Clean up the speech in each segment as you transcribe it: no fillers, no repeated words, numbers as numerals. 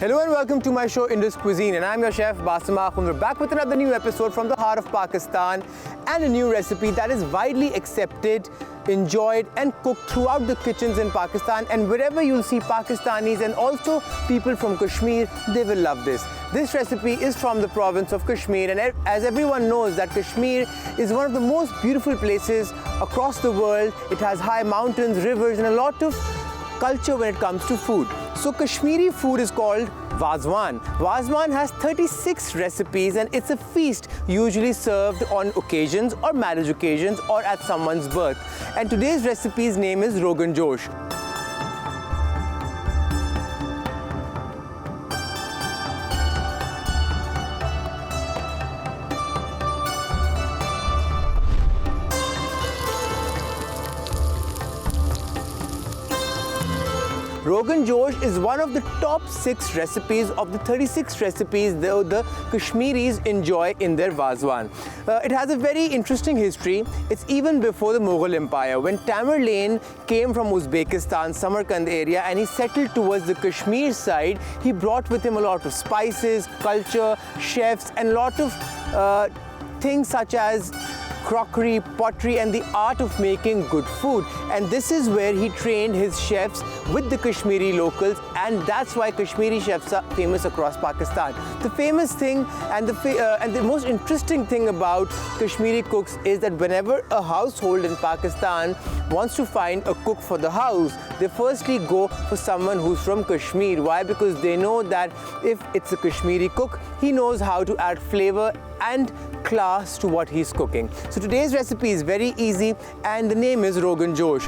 Hello and welcome to my show Indus Cuisine, and I'm your chef Basim Akhund. We're back with another new episode from the heart of Pakistan and a new recipe that is widely accepted, enjoyed and cooked throughout the kitchens in Pakistan, and wherever you'll see Pakistanis and also people from Kashmir, they will love this. This recipe is from the province of Kashmir, and as everyone knows that Kashmir is one of the most beautiful places across the world. It has high mountains, rivers and a lot of culture when it comes to food. So Kashmiri food is called Wazwan. Wazwan has 36 recipes and it's a feast usually served on occasions or marriage occasions or at someone's birth. And today's recipe's name is Rogan Josh. Rogan Josh is one of the top 6 recipes of the 36 recipes the Kashmiris enjoy in their Wazwan. It has a very interesting history. It's even before the Mughal Empire. When Tamerlane came from Uzbekistan, Samarkand area, and he settled towards the Kashmir side, he brought with him a lot of spices, culture, chefs, and a lot of things such as crockery, pottery and the art of making good food. And this is where he trained his chefs with the Kashmiri locals, and that's why Kashmiri chefs are famous across Pakistan. The famous thing and the most interesting thing about Kashmiri cooks is that whenever a household in Pakistan wants to find a cook for the house, they firstly go for someone who's from Kashmir. Why? Because they know that if it's a Kashmiri cook, he knows how to add flavor and class to what he's cooking. So today's recipe is very easy and the name is Rogan Josh.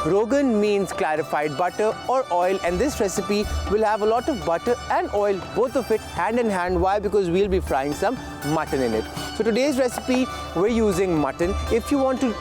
Rogan means clarified butter or oil, and this recipe will have a lot of butter and oil, both of it hand in hand. Why? Because we'll be frying some mutton in it. So today's recipe, we're using mutton. If you want to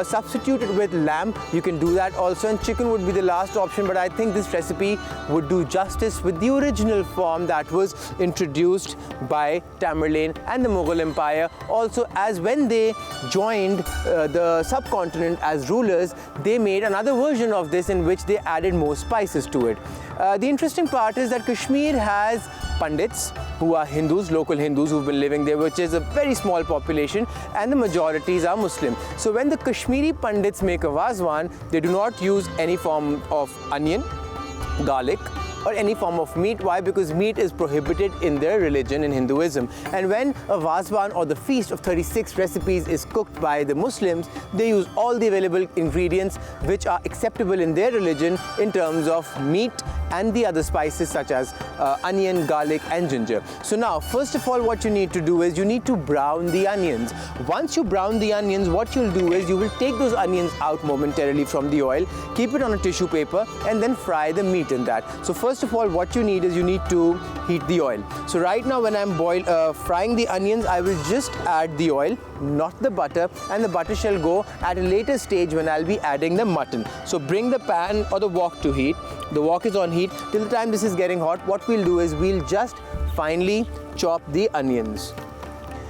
substitute it with lamb, you can do that also, and chicken would be the last option, but I think this recipe would do justice with the original form that was introduced by Tamerlane and the Mughal Empire. Also, as when they joined the subcontinent as rulers, they made another version of this in which they added more spices to it. The interesting part is that Kashmir has Pandits who are Hindus, local Hindus who've been living there, which is a very small population, and the majorities are Muslim. So when the Kashmiri Pandits make a Wazwan, they do not use any form of onion, garlic or any form of meat. Why? Because meat is prohibited in their religion, in Hinduism. And when a Wazwan or the feast of 36 recipes is cooked by the Muslims, they use all the available ingredients which are acceptable in their religion in terms of meat and the other spices such as onion, garlic and ginger. So now, first of all, what you need to do is you need to brown the onions. Once you brown the onions, what you'll do is you will take those onions out momentarily from the oil, keep it on a tissue paper and then fry the meat in that. So first of all, what you need is you need to heat the oil. So right now when I'm frying the onions, I will just add the oil, not the butter, and the butter shall go at a later stage when I'll be adding the mutton. So bring the pan or the wok to heat. The wok is on heat. Till the time this is getting hot, what we'll do is we'll just finely chop the onions.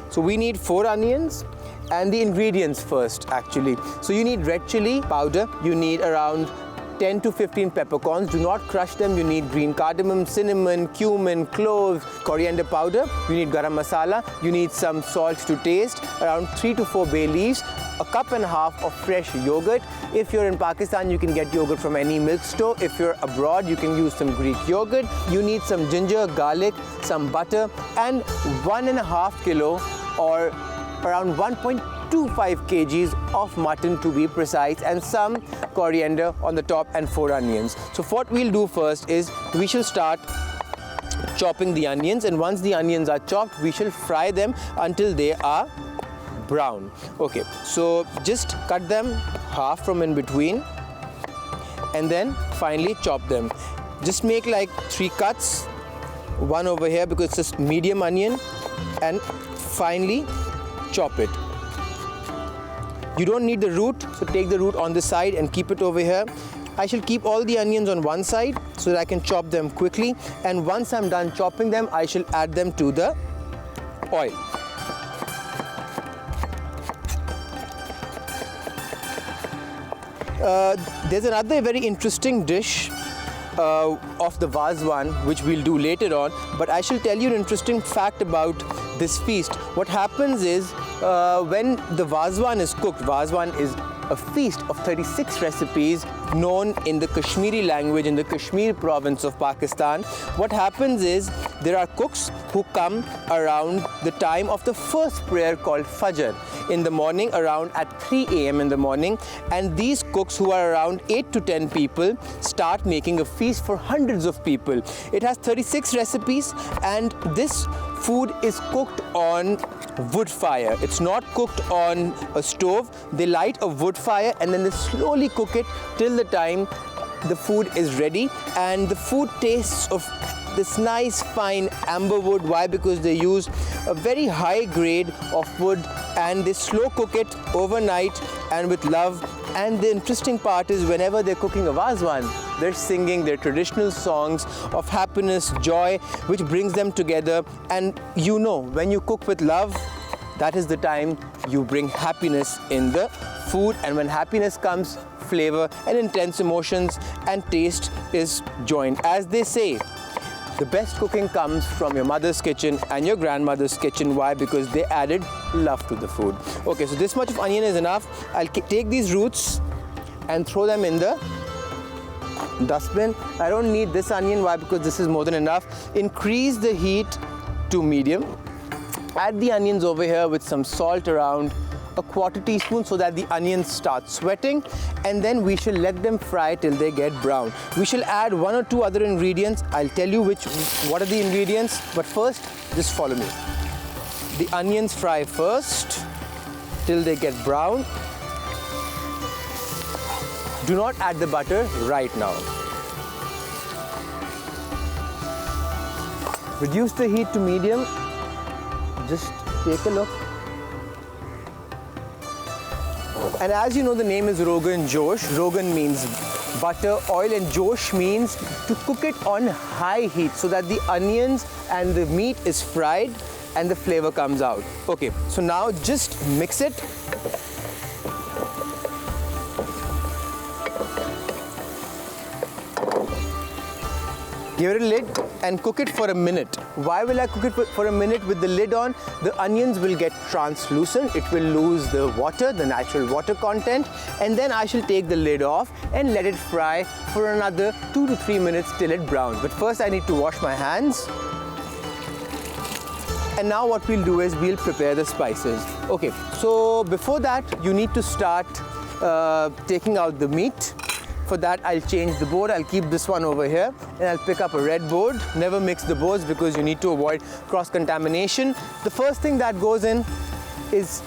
So we need 4 onions, and the ingredients first actually. So you need red chili powder, you need around 10 to 15 peppercorns. Do not crush them. You need green cardamom, cinnamon, cumin, cloves, coriander powder. You need garam masala. You need some salt to taste, around 3 to 4 bay leaves, a cup and a half of fresh yogurt. If you're in Pakistan, you can get yogurt from any milk store. If you're abroad, you can use some Greek yogurt. You need some ginger, garlic, some butter, and 1.5 kilo or around 1.25 kgs of mutton to be precise, and some coriander on the top and 4 onions. So what we'll do first is we shall start chopping the onions, and once the onions are chopped, we shall fry them until they are brown. Okay, so just cut them half from in between and then finally chop them. Just make like 3 cuts, one over here because it's a medium onion, and finally chop it. You don't need the root, so take the root on the side and keep it over here. I shall keep all the onions on one side so that I can chop them quickly, and once I'm done chopping them, I shall add them to the oil. There's another very interesting dish of the Vazwan, which we'll do later on, but I shall tell you an interesting fact about this feast. What happens is, when the Vazwan is cooked, Vazwan is a feast of 36 recipes known in the Kashmiri language in the Kashmir province of Pakistan. What happens is, there are cooks who come around the time of the first prayer called Fajr in the morning, around at 3 a.m. in the morning, and these cooks, who are around 8 to 10 people, start making a feast for hundreds of people. It has 36 recipes, and this food is cooked on wood fire. It's not cooked on a stove. They light a wood fire and then they slowly cook it till the time the food is ready, and the food tastes of this nice fine amber wood. Why? Because they use a very high grade of wood and they slow cook it overnight and with love. And the interesting part is, whenever they're cooking a Vazwan, they're singing their traditional songs of happiness, joy, which brings them together. And you know, when you cook with love, that is the time you bring happiness in the food. And when happiness comes, flavor and intense emotions and taste is joined. As they say, the best cooking comes from your mother's kitchen and your grandmother's kitchen. Why? Because they added love to the food. Okay, so this much of onion is enough. I'll take these roots and throw them in the dustbin. I don't need this onion. Why? Because this is more than enough. Increase the heat to medium. Add the onions over here with some salt, around a quarter teaspoon, so that the onions start sweating, and then we shall let them fry till they get brown. We shall add 1 or 2 other ingredients. I'll tell you what are the ingredients, but first just follow me. The onions fry first till they get brown. Do not add the butter right now. Reduce the heat to medium. Just take a look. And as you know, the name is Rogan Josh. Rogan means butter, oil, and Josh means to cook it on high heat so that the onions and the meat is fried and the flavor comes out. Okay, so now just mix it. Give it a lid and cook it for a minute. Why will I cook it for a minute with the lid on? The onions will get translucent. It will lose the water, the natural water content. And then I shall take the lid off and let it fry for another 2 to 3 minutes till it browns. But first I need to wash my hands. And now what we'll do is we'll prepare the spices. Okay, so before that, you need to start taking out the meat. For that, I'll change the board. I'll keep this one over here and I'll pick up a red board. Never mix the boards because you need to avoid cross-contamination. The first thing that goes in is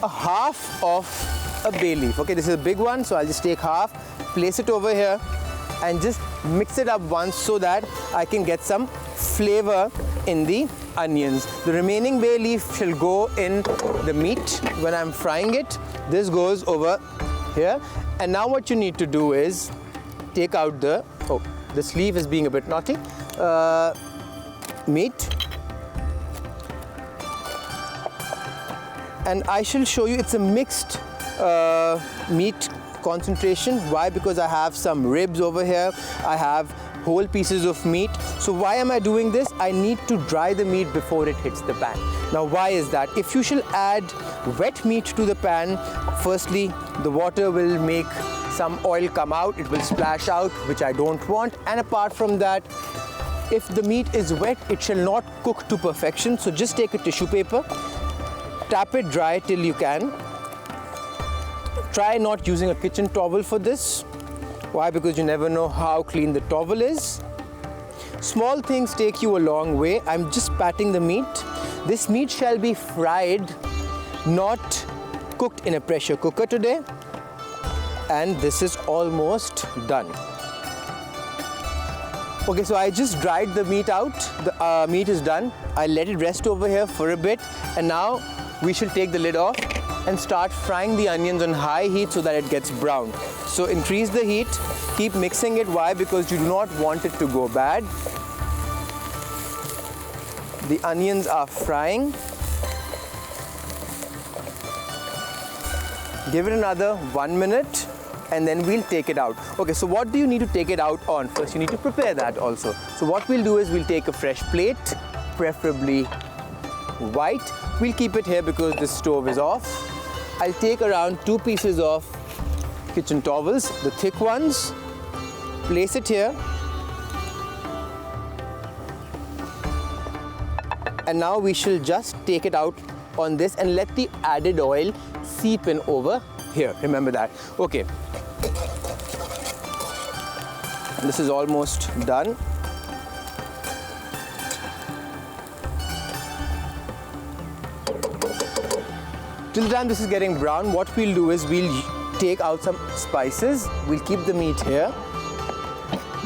a half of a bay leaf. Okay, this is a big one, so I'll just take half, place it over here and just mix it up once so that I can get some flavor in the onions. The remaining bay leaf shall go in the meat when I'm frying it. This goes over here. And now what you need to do is take out the, this leaf is being a bit naughty, meat. And I shall show you, it's a mixed meat concentration. Why? Because I have some ribs over here, I have whole pieces of meat. So why am I doing this? I need to dry the meat before it hits the pan. Now why is that? If you shall add wet meat to the pan, firstly the water will make some oil come out, it will splash out, which I don't want. And apart from that, if the meat is wet, it shall not cook to perfection. So just take a tissue paper, tap it dry till you can. Try not using a kitchen towel for this. Why? Because you never know how clean the towel is. Small things take you a long way. I'm just patting the meat. This meat shall be fried, not cooked in a pressure cooker today. And this is almost done. Okay, so I just dried the meat out. The meat is done. I let it rest over here for a bit. And now we shall take the lid off and start frying the onions on high heat so that it gets brown. So increase the heat, keep mixing it. Why? Because you do not want it to go bad. The onions are frying. Give it another 1 minute and then we'll take it out. Okay, so what do you need to take it out on? First, you need to prepare that also. So what we'll do is we'll take a fresh plate, preferably white. We'll keep it here because the stove is off. I'll take around 2 pieces of kitchen towels, the thick ones, place it here. And now we shall just take it out on this and let the added oil seep in over here. Remember that. Okay. This is almost done. Till the time this is getting brown, what we'll do is we'll take out some spices. We'll keep the meat here.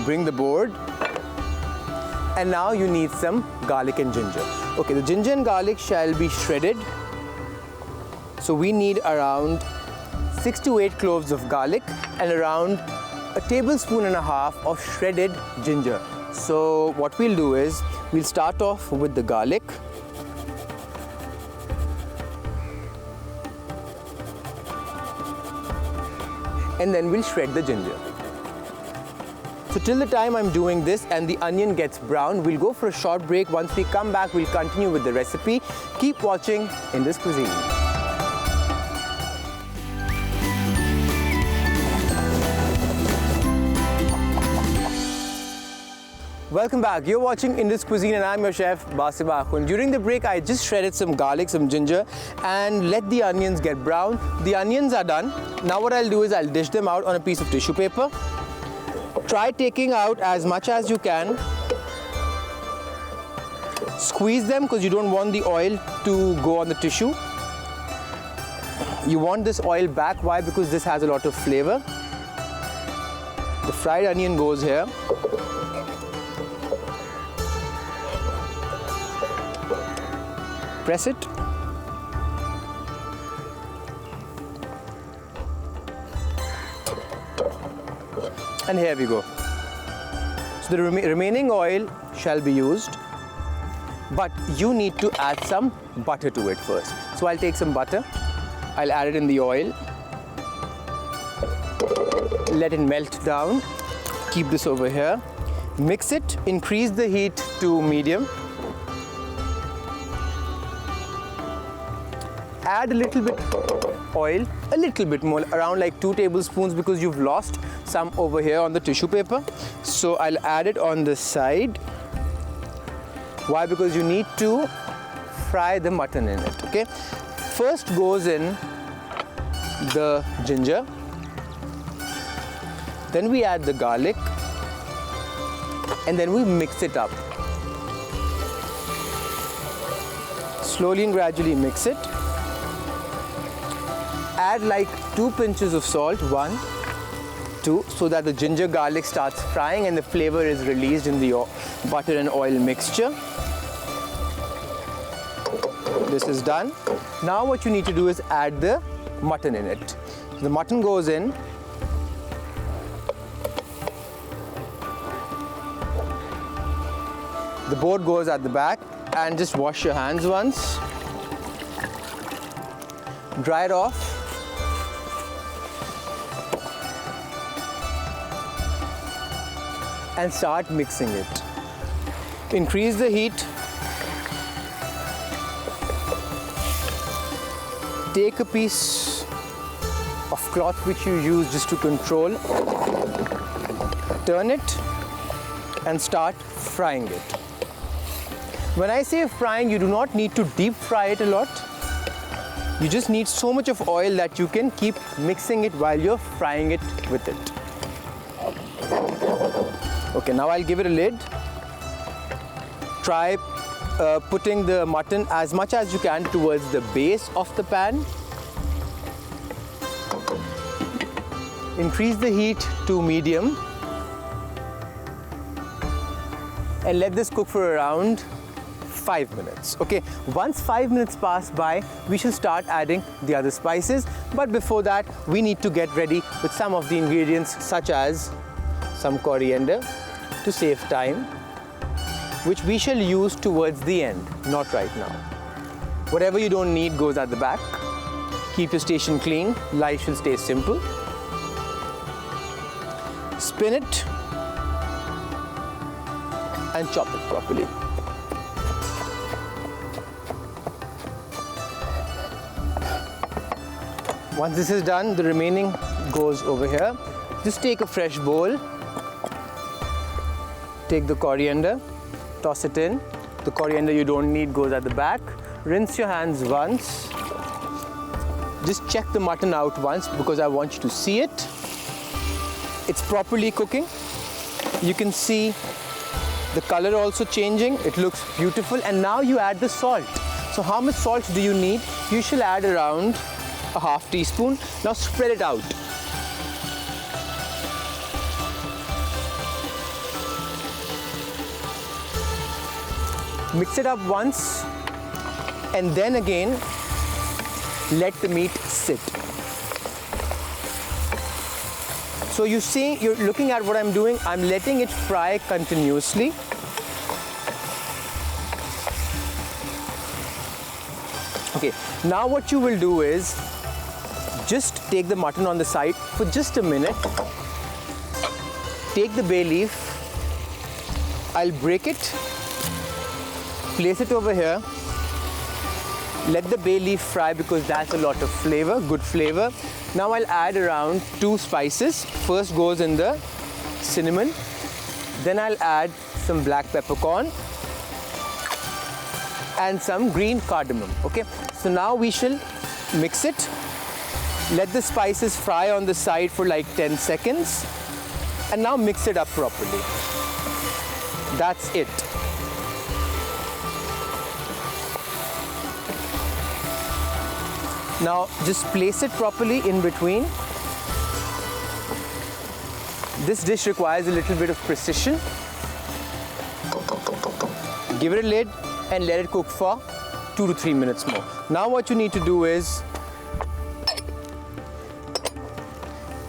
Bring the board. And now you need some garlic and ginger. Okay, the ginger and garlic shall be shredded. So we need around 6 to 8 cloves of garlic and around 1.5 tablespoons of shredded ginger. So what we'll do is we'll start off with the garlic. And then we'll shred the ginger. So till the time I'm doing this and the onion gets brown, we'll go for a short break. Once we come back, we'll continue with the recipe. Keep watching Indus Cuisine. Welcome back. You're watching Indus Cuisine and I'm your chef, Basim Akhund. During the break, I just shredded some garlic, some ginger and let the onions get brown. The onions are done. Now what I'll do is I'll dish them out on a piece of tissue paper. Try taking out as much as you can. Squeeze them because you don't want the oil to go on the tissue. You want this oil back. Why? Because this has a lot of flavor. The fried onion goes here. Press it. And here we go. So the remaining oil shall be used, but you need to add some butter to it first. So I'll take some butter, I'll add it in the oil, let it melt down, keep this over here, mix it, increase the heat to medium, add a little bit oil, a little bit more, around like 2 tablespoons because you've lost some over here on the tissue paper. So I'll add it on the side. Why? Because you need to fry the mutton in it, okay? First goes in the ginger, then we add the garlic, and then we mix it up. Slowly and gradually mix it. Add like 2 pinches of salt, 1, 2, so that the ginger garlic starts frying and the flavor is released in the butter and oil mixture. This is done. Now what you need to do is add the mutton in it. The mutton goes in. The board goes at the back, and just wash your hands once. Dry it off. And start mixing it. Increase the heat. Take a piece of cloth which you use just to control. Turn it and start frying it. When I say frying, you do not need to deep fry it a lot. You just need so much of oil that you can keep mixing it while you're frying it with it. Okay, now I'll give it a lid. Try putting the mutton as much as you can towards the base of the pan. Increase the heat to medium. And let this cook for around 5 minutes. Okay, once 5 minutes pass by, we shall start adding the other spices. But before that, we need to get ready with some of the ingredients such as some coriander to save time, which we shall use towards the end, not right now. Whatever you don't need goes at the back. Keep your station clean, life shall stay simple. spin it and chop it properly. Once this is done, the remaining goes over here. Just take a fresh bowl, take the coriander, toss it in. The coriander you don't need goes at the back. Rinse your hands once. Just check the mutton out once because I want you to see it. It's properly cooking. You can see the color also changing. It looks beautiful. And now you add the salt. So how much salt do you need? You should add around a half teaspoon. Now spread it out. Mix it up once and then again let the meat sit. So you see, you're looking at what I'm doing. I'm letting it fry continuously. Okay, now what you will do is just take the mutton on the side for just a minute. Take the bay leaf. I'll break it. Place it over here. Let the bay leaf fry because that's a lot of flavor, good flavor. Now I'll add around 2 spices. First goes in the cinnamon. Then I'll add some black peppercorn and some green cardamom. Okay, so now we shall mix it. Let the spices fry on the side for like 10 seconds. And now mix it up properly. That's it. Now just place it properly in between. This dish requires a little bit of precision. Give it a lid and let it cook for 2 to 3 minutes more. Now what you need to do is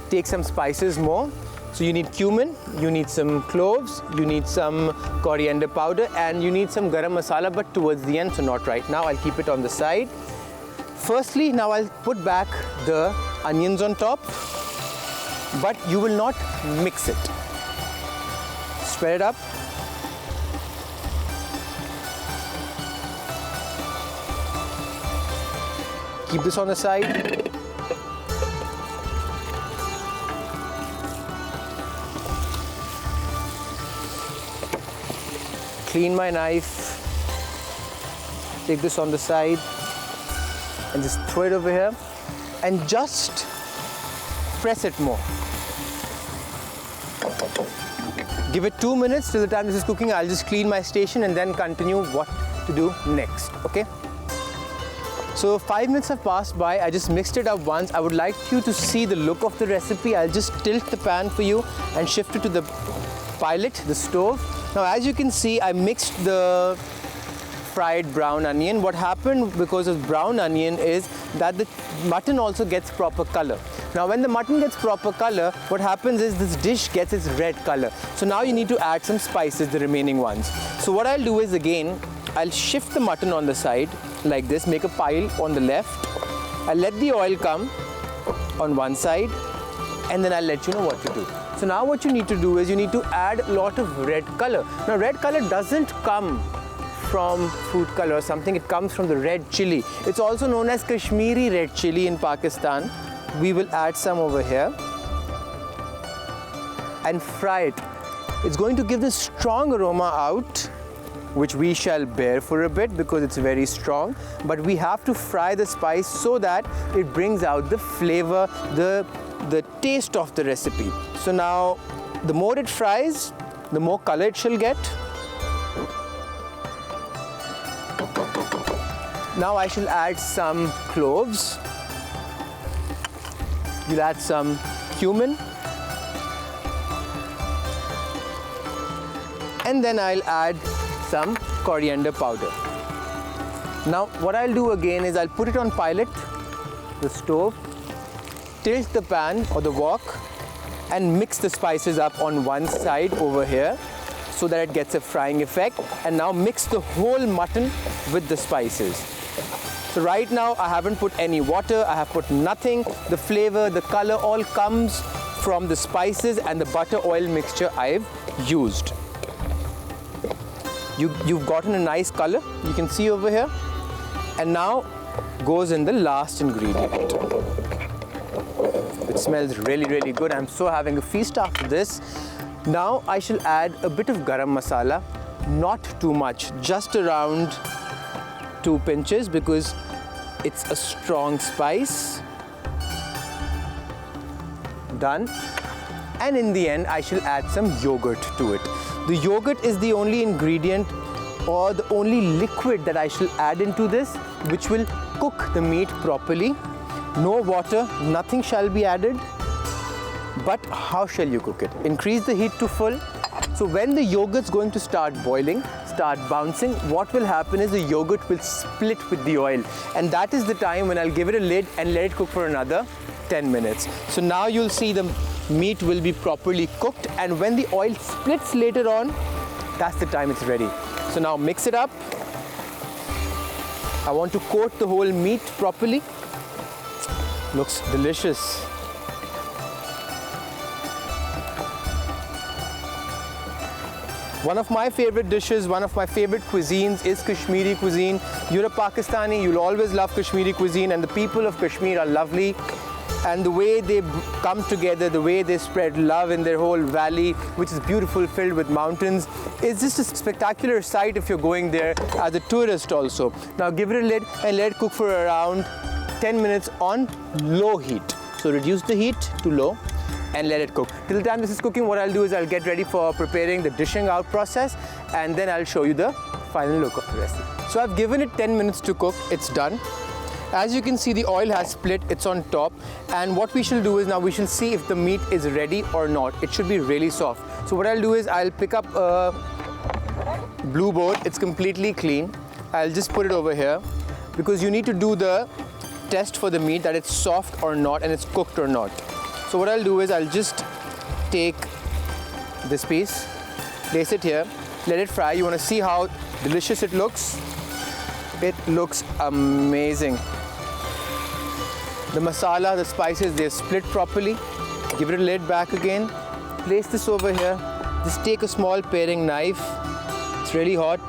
take some spices more. So you need cumin, you need some cloves, you need some coriander powder, and you need some garam masala, but towards the end, so not right now. I'll keep it on the side. Firstly, now I'll put back the onions on top, but you will not mix it. Spread it up. Keep this on the side. Clean my knife. Take this on the side and just throw it over here and just press it more. Give it 2 minutes till the time this is cooking. I'll just clean my station and then continue what to do next, okay? So 5 minutes have passed by. I just mixed it up once. I would like you to see the look of the recipe. I'll just tilt the pan for you and shift it to the pilot, the stove. Now as you can see, I mixed the fried brown onion. What happened because of brown onion is that the mutton also gets proper color. Now when the mutton gets proper color, what happens is this dish gets its red color. So now you need to add some spices, the remaining ones. So what I'll do is again, I'll shift the mutton on the side like this, make a pile on the left. I'll let the oil come on one side and then I'll let you know what to do. So now what you need to do is you need to add a lot of red color. Now red color doesn't come from food color or something, it comes from the red chili. It's also known as Kashmiri red chili in Pakistan. We will add some over here and fry it. It's going to give this strong aroma out, which we shall bear for a bit because it's very strong. But we have to fry the spice so that it brings out the flavor, the taste of the recipe. So now, the more it fries, the more color it shall get. Now I shall add some cloves. You'll add some cumin. And then I'll add some coriander powder. Now what I'll do again is I'll put it on pilot, the stove, tilt the pan or the wok and mix the spices up on one side over here so that it gets a frying effect, and now mix the whole mutton with the spices. So right now I haven't put any water, I have put nothing. The flavor, the color all comes from the spices and the butter oil mixture I've used. You've gotten a nice color, you can see over here. And now goes in the last ingredient. It smells really, really good. I'm so having a feast after this. Now I shall add a bit of garam masala, not too much, just around 2 pinches because it's a strong spice. Done. And in the end, I shall add some yogurt to it. The yogurt is the only ingredient or the only liquid that I shall add into this, which will cook the meat properly. No water, nothing shall be added. But how shall you cook it? Increase the heat to full. So when the yogurt's going to start boiling, start bouncing, what will happen is the yogurt will split with the oil. And that is the time when I'll give it a lid and let it cook for another 10 minutes. So now you'll see the meat will be properly cooked, and when the oil splits later on, that's the time it's ready. So now mix it up. I want to coat the whole meat properly. Looks delicious. One of my favorite dishes, one of my favorite cuisines is Kashmiri cuisine. You're a Pakistani, you'll always love Kashmiri cuisine, and the people of Kashmir are lovely. And the way they come together, the way they spread love in their whole valley, which is beautiful, filled with mountains, is just a spectacular sight if you're going there as a tourist also. Now give it a lid and let it cook for around 10 minutes on low heat. So reduce the heat to low and let it cook. Till the time this is cooking, what I'll do is I'll get ready for preparing the dishing out process, and then I'll show you the final look of the recipe. So I've given it 10 minutes to cook, it's done. As you can see, the oil has split, it's on top, and what we shall do is now we shall see if the meat is ready or not. It should be really soft. So what I'll do is I'll pick up a blue board, it's completely clean. I'll just put it over here because you need to do the test for the meat that it's soft or not and it's cooked or not. So what I'll do is I'll just take this piece, place it here, let it fry. You want to see how delicious it looks? It looks amazing. The masala, the spices, they're split properly. Give it a lid back again. Place this over here. Just take a small paring knife. It's really hot.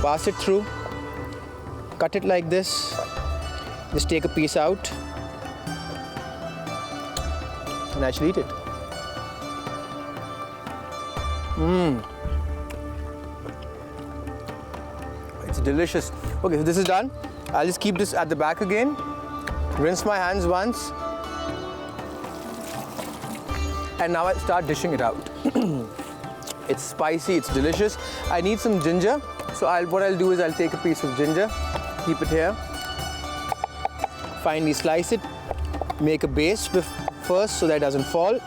Pass it through. Cut it like this. Just take a piece out. And I shall eat it. It's delicious. Okay, so this is done. I'll just keep this at the back again. Rinse my hands once. And now I start dishing it out. It's spicy, it's delicious. I need some ginger. So what I'll do is I'll take a piece of ginger, keep it here. Finely slice it. Make a base first so that it doesn't fall.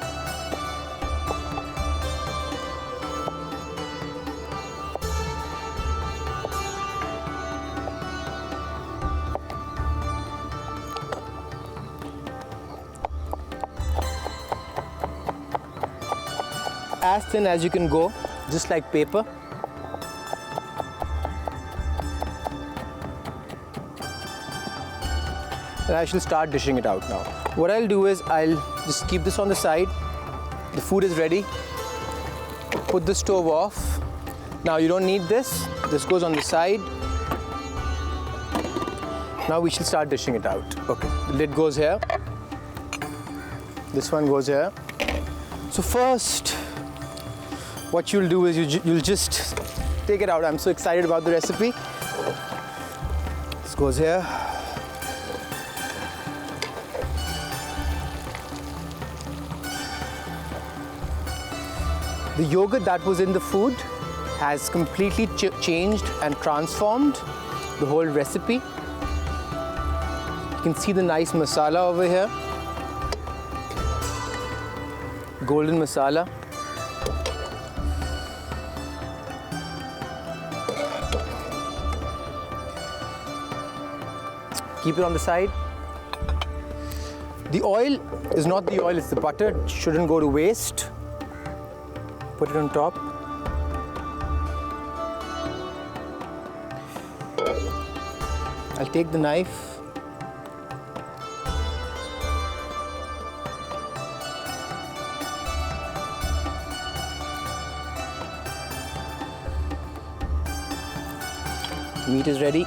As thin as you can go, just like paper. And I shall start dishing it out now. What I'll do is I'll just keep this on the side. The food is ready. Put the stove off. Now you don't need this. This goes on the side. Now we shall start dishing it out. Okay, the lid goes here. This one goes here. So first, what you'll do is you'll just take it out. I'm so excited about the recipe. This goes here. The yogurt that was in the food has completely changed and transformed the whole recipe. You can see the nice masala over here. Golden masala. Keep it on the side. The oil is not the oil, it's the butter. It shouldn't go to waste. Put it on top. I'll take the knife. Meat is ready.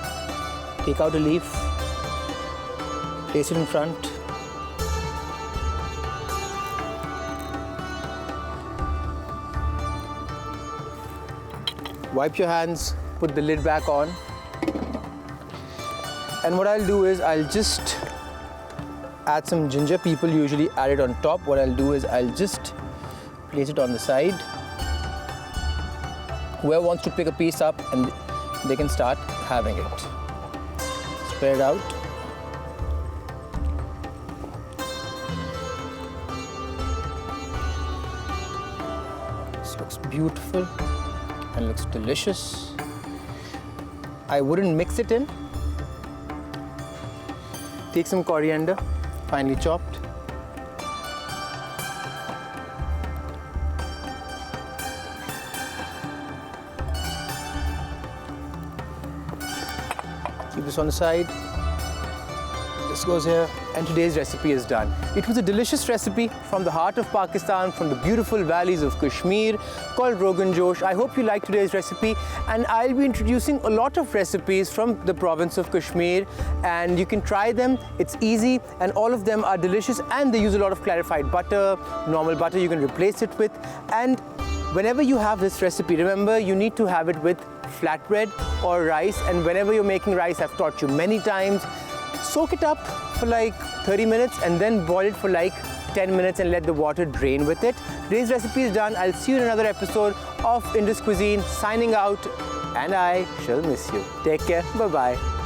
Take out a leaf, place it in front. Wipe your hands, put the lid back on. And what I'll do is I'll just add some ginger. People usually add it on top. What I'll do is I'll just place it on the side. Whoever wants to pick a piece up, and they can start having it. Spread it out. This looks beautiful and looks delicious. I wouldn't mix it in. Take some coriander, finely chopped. Keep this on the side. This goes here, and today's recipe is done. It was a delicious recipe from the heart of Pakistan, from the beautiful valleys of Kashmir, called Rogan Josh. I hope you liked today's recipe, and I'll be introducing a lot of recipes from the province of Kashmir, and you can try them. It's easy, and all of them are delicious, and they use a lot of clarified butter. Normal butter you can replace it with, and whenever you have this recipe, remember you need to have it with flatbread or rice, and whenever you're making rice, I've taught you many times, soak it up for like 30 minutes and then boil it for like 10 minutes and let the water drain with it. Today's recipe is done. I'll see you in another episode of Indus Cuisine. Signing out, and I shall miss you. Take care. Bye-bye.